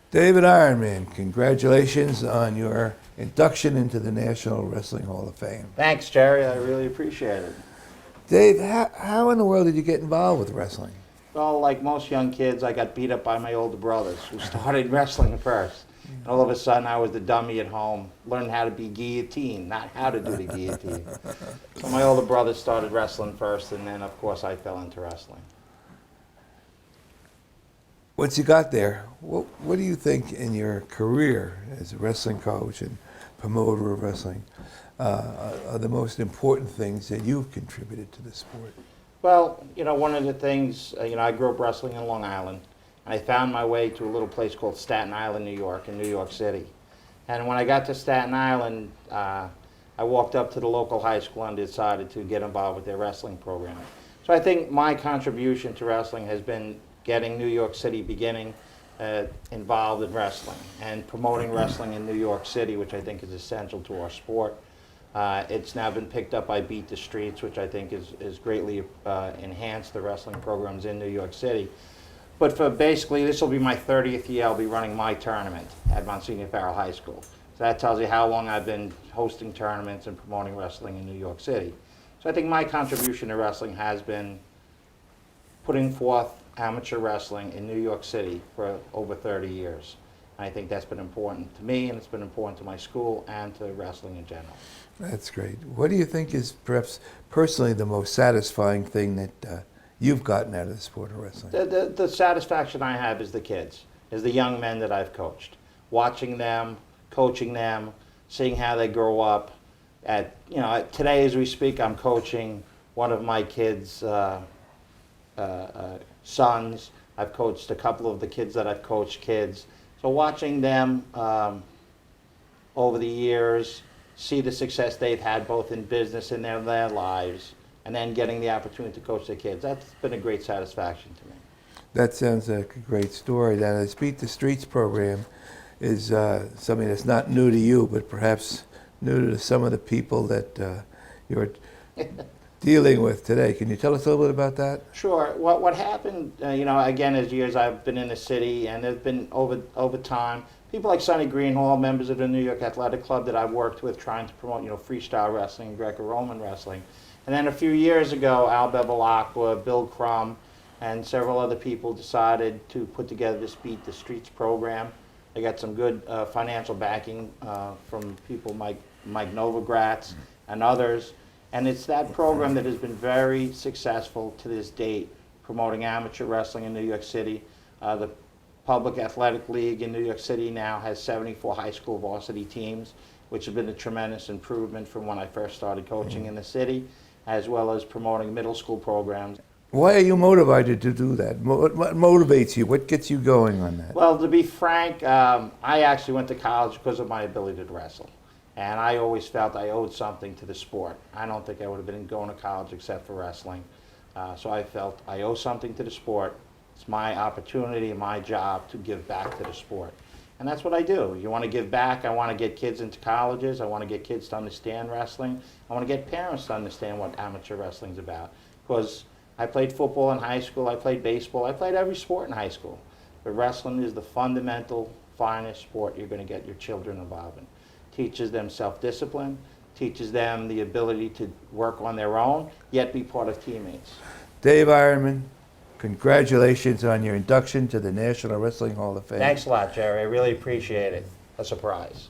David Ironman, congratulations on your induction into the National Wrestling Hall of Fame. Thanks, Jerry. I really appreciate it. Dave, how in the world did you get involved with wrestling? Well, like most young kids, I got beat up by my older brothers who started wrestling first. And all of a sudden, I was the dummy at home, learning how to be guillotined, not how to do the guillotine. So my older brothers started wrestling first, and then, of course, I fell into wrestling. Once you got there, what do you think in your career as a wrestling coach and promoter of wrestling are the most important things that you've contributed to the sport? Well, one of the things, I grew up wrestling in Long Island, and I found my way to a little place called Staten Island, New York, in New York City. And when I got to Staten Island, I walked up to the local high school and decided to get involved with their wrestling program. So I think my contribution to wrestling has been getting New York City beginning involved in wrestling and promoting wrestling in New York City, which I think is essential to our sport. It's now been picked up by Beat the Streets, which I think is greatly enhanced the wrestling programs in New York City. But for basically, this will be my 30th year, I'll be running my tournament at Monsignor Farrell High School. So that tells you how long I've been hosting tournaments and promoting wrestling in New York City. So I think my contribution to wrestling has been putting forth amateur wrestling in New York City for over 30 years. I think that's been important to me, and it's been important to my school and to wrestling in general. That's great. What do you think is perhaps personally the most satisfying thing that you've gotten out of the sport of wrestling? The satisfaction I have is the kids, is the young men that I've coached. Watching them, coaching them, seeing how they grow up. Today as we speak, I'm coaching one of my kids' sons. I've coached a couple of the kids that I've coached kids. So watching them over the years, see the success they've had both in business and in their lives, and then getting the opportunity to coach their kids, that's been a great satisfaction to me. That sounds like a great story. Now, the Beat the Streets program is something that's not new to you, but perhaps new to some of the people that you're dealing with today. Can you tell us a little bit about that? Sure. What happened, again, as years I've been in the city, and there's been over time, people like Sonny Greenhall, members of the New York Athletic Club that I've worked with trying to promote, freestyle wrestling, Greco-Roman wrestling. And then a few years ago, Al Bevilacqua, Bill Crum, and several other people decided to put together this Beat the Streets program. They got some good financial backing from people, Mike Novogratz and others. And it's that program that has been very successful to this date, promoting amateur wrestling in New York City. The Public Athletic League in New York City now has 74 high school varsity teams, which has been a tremendous improvement from when I first started coaching in the city, as well as promoting middle school programs. Why are you motivated to do that? What motivates you? What gets you going on that? Well, to be frank, I actually went to college because of my ability to wrestle. And I always felt I owed something to the sport. I don't think I would have been going to college except for wrestling. So I felt I owe something to the sport. It's my opportunity and my job to give back to the sport. And that's what I do. You want to give back. I want to get kids into colleges. I want to get kids to understand wrestling. I want to get parents to understand what amateur wrestling's about. Because I played football in high school. I played baseball. I played every sport in high school. But wrestling is the fundamental, finest sport you're going to get your children involved in. Teaches them self-discipline, teaches them the ability to work on their own, yet be part of teammates. Dave Ironman, congratulations on your induction to the National Wrestling Hall of Fame. Thanks a lot, Jerry. I really appreciate it. A surprise.